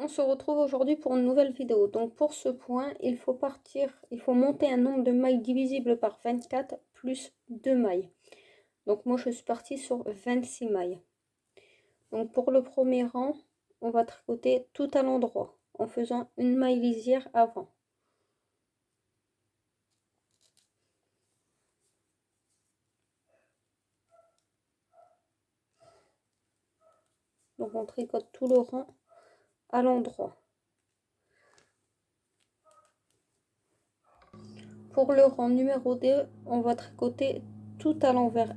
On se retrouve aujourd'hui pour une nouvelle vidéo. Donc pour ce point, il faut monter un nombre de mailles divisible par 24 plus 2 mailles. Donc moi je suis partie sur 26 mailles. Donc pour le premier rang, on va tricoter tout à l'endroit en faisant une maille lisière avant. Donc on tricote tout le rang à l'endroit. Pour le rang numéro 2, on va tricoter tout à l'envers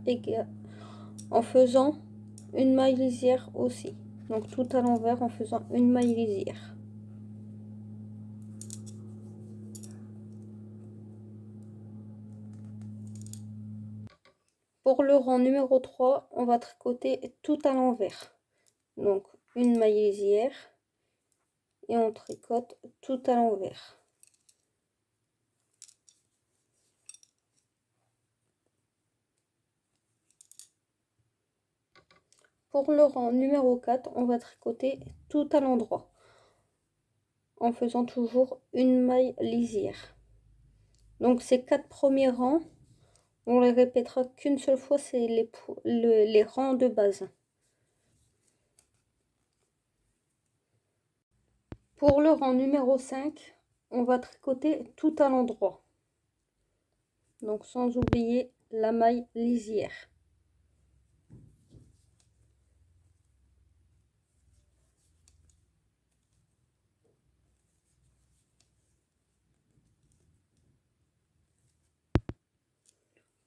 en faisant une maille lisière aussi. Donc tout à l'envers en faisant une maille lisière. Pour le rang numéro 3, on va tricoter tout à l'envers. Donc une maille lisière et on tricote tout à l'envers. Pour le rang numéro 4, on va tricoter tout à l'endroit en faisant toujours une maille lisière. Donc ces 4 premiers rangs, on les répétera qu'une seule fois, c'est les rangs de base. Pour le rang numéro 5, on va tricoter tout à l'endroit. Donc sans oublier la maille lisière.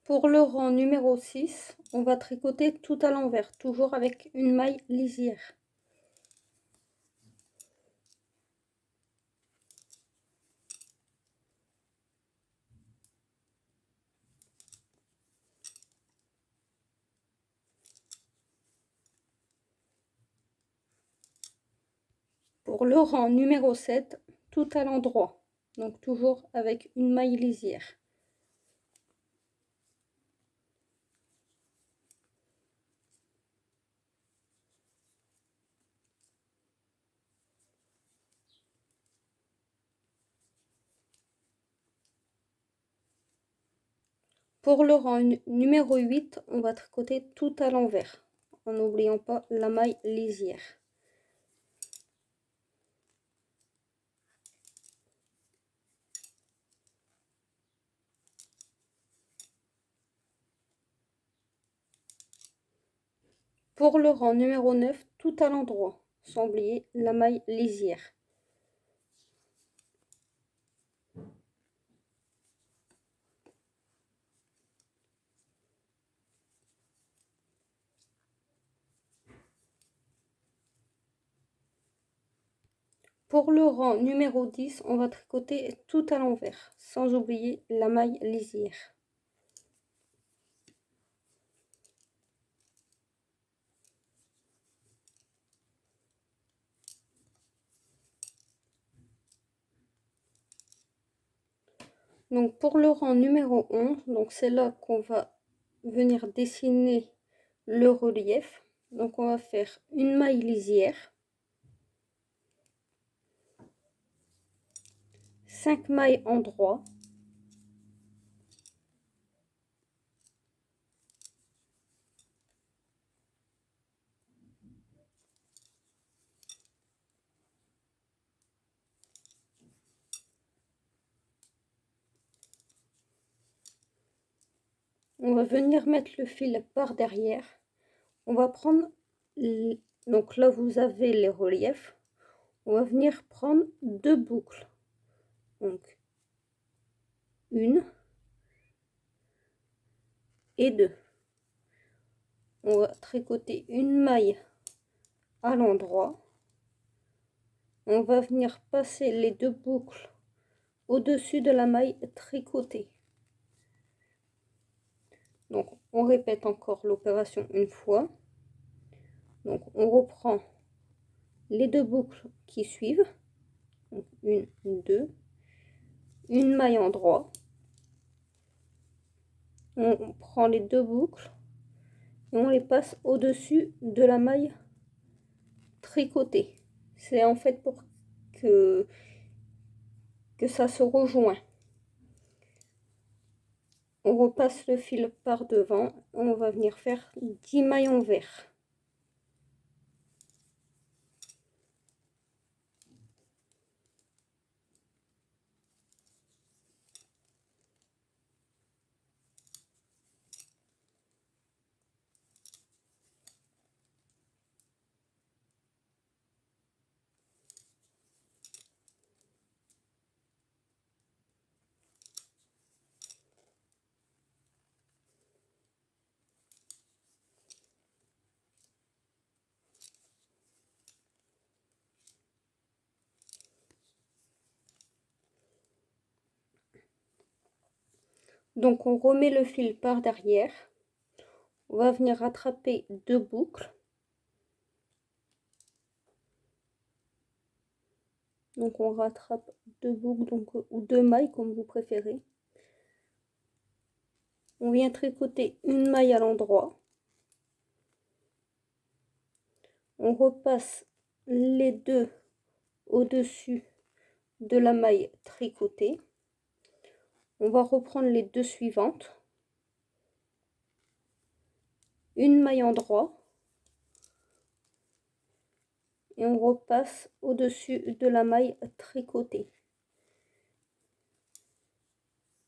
Pour le rang numéro 6, on va tricoter tout à l'envers, toujours avec une maille lisière. Pour le rang numéro 7, tout à l'endroit, donc toujours avec une maille lisière. Pour le rang numéro 8, on va tricoter tout à l'envers, en n'oubliant pas la maille lisière. Pour le rang numéro 9, tout à l'endroit, sans oublier la maille lisière. Pour le rang numéro 10, on va tricoter tout à l'envers, sans oublier la maille lisière. Donc pour le rang numéro 11, donc c'est là qu'on va venir dessiner le relief. Donc on va faire une maille lisière, 5 mailles en droit, on va venir mettre le fil par derrière. On va prendre, donc là vous avez les reliefs, on va venir prendre 2 boucles. Donc une et 2. On va tricoter une maille à l'endroit. On va venir passer les 2 boucles au-dessus de la maille tricotée. Donc on répète encore l'opération une fois. Donc on reprend les 2 boucles qui suivent. Donc une, 2, une maille en droit. On prend les 2 boucles et on les passe au-dessus de la maille tricotée. C'est en fait pour que ça se rejoint. On repasse le fil par devant, on va venir faire 10 mailles envers. Donc on remet le fil par derrière. On va venir rattraper 2 boucles. Donc on rattrape 2 boucles, donc, ou 2 mailles comme vous préférez. On vient tricoter une maille à l'endroit. On repasse les deux au-dessus de la maille tricotée. On va reprendre les deux suivantes. Une maille en droit. Et on repasse au-dessus de la maille tricotée.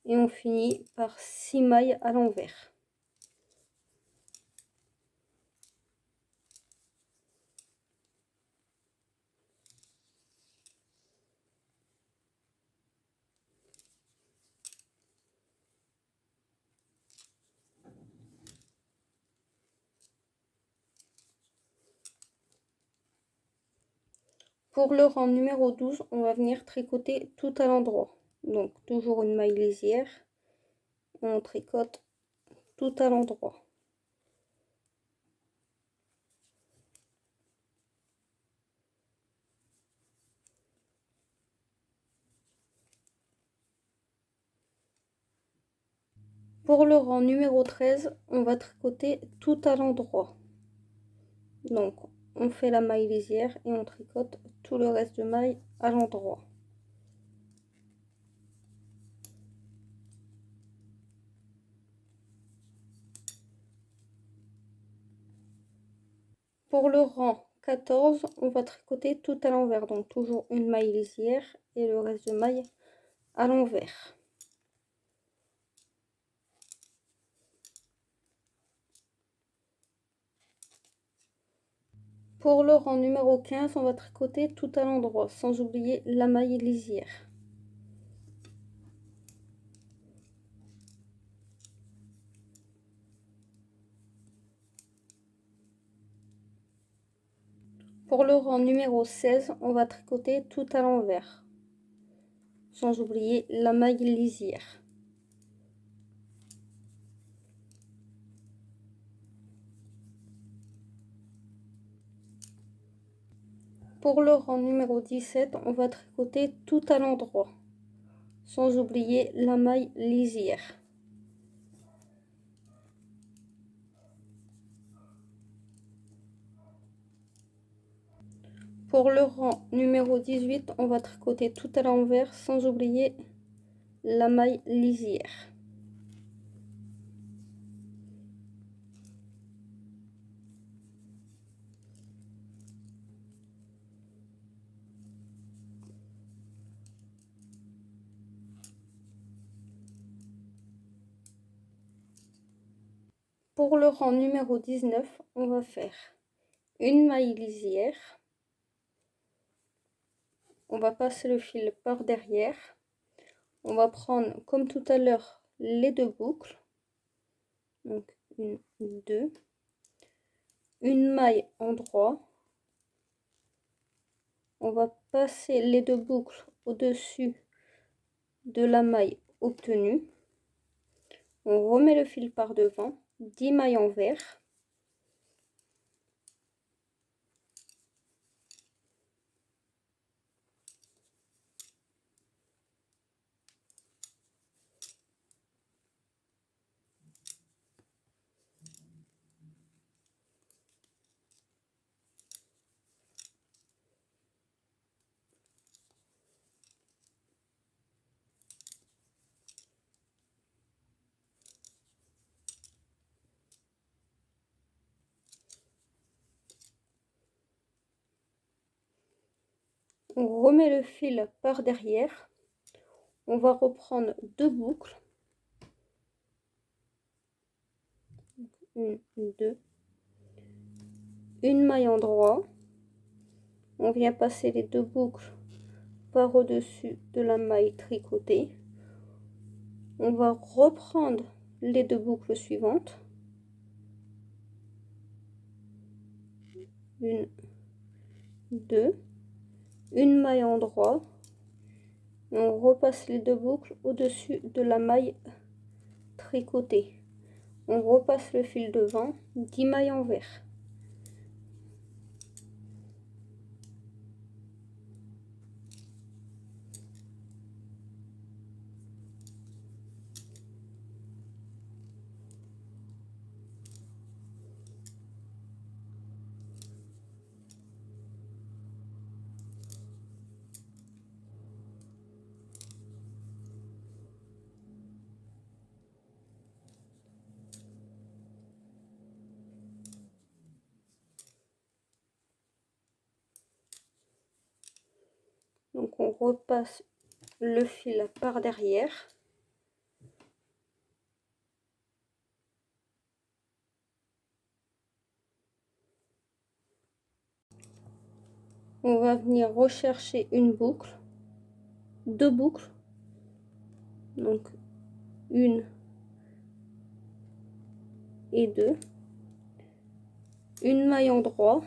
Et on finit par 6 mailles à l'envers. Pour le rang numéro 12, on va venir tricoter tout à l'endroit. Donc toujours une maille lisière. On tricote tout à l'endroit. Pour le rang numéro 13, on va tricoter tout à l'endroit. Donc on fait la maille lisière et on tricote tout le reste de maille à l'endroit. Pour le rang 14, on va tricoter tout à l'envers, donc toujours une maille lisière et le reste de maille à l'envers. Pour le rang numéro 15, on va tricoter tout à l'endroit, sans oublier la maille lisière. Pour le rang numéro 16, on va tricoter tout à l'envers, sans oublier la maille lisière. Pour le rang numéro 17, on va tricoter tout à l'endroit, sans oublier la maille lisière. Pour le rang numéro 18, on va tricoter tout à l'envers, sans oublier la maille lisière. Pour le rang numéro 19, on va faire une maille lisière. On va passer le fil par derrière. On va prendre, comme tout à l'heure, les deux boucles. Donc, une, deux. Une maille en droit. On va passer les deux boucles au-dessus de la maille obtenue. On remet le fil par devant. 10 mailles envers. On remet le fil par derrière. On va reprendre 2 boucles. 1, 2. Une maille endroit. On vient passer les 2 boucles par au-dessus de la maille tricotée. On va reprendre les 2 boucles suivantes. 1, 2. Une maille endroit. Et on repasse les 2 boucles au-dessus de la maille tricotée. On repasse le fil devant, 10 mailles envers. Donc on repasse le fil par derrière. On va venir rechercher une boucle, 2 boucles, donc 1 et 2, une maille endroit.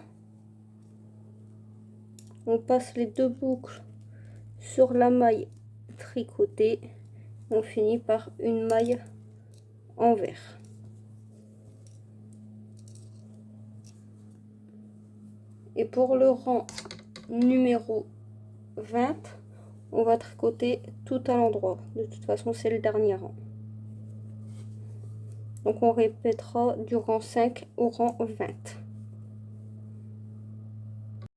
On passe les 2 boucles sur la maille tricotée. On finit par une maille envers. Et pour le rang numéro 20, on va tricoter tout à l'endroit. De toute façon, c'est le dernier rang. Donc on répétera du rang 5 au rang 20.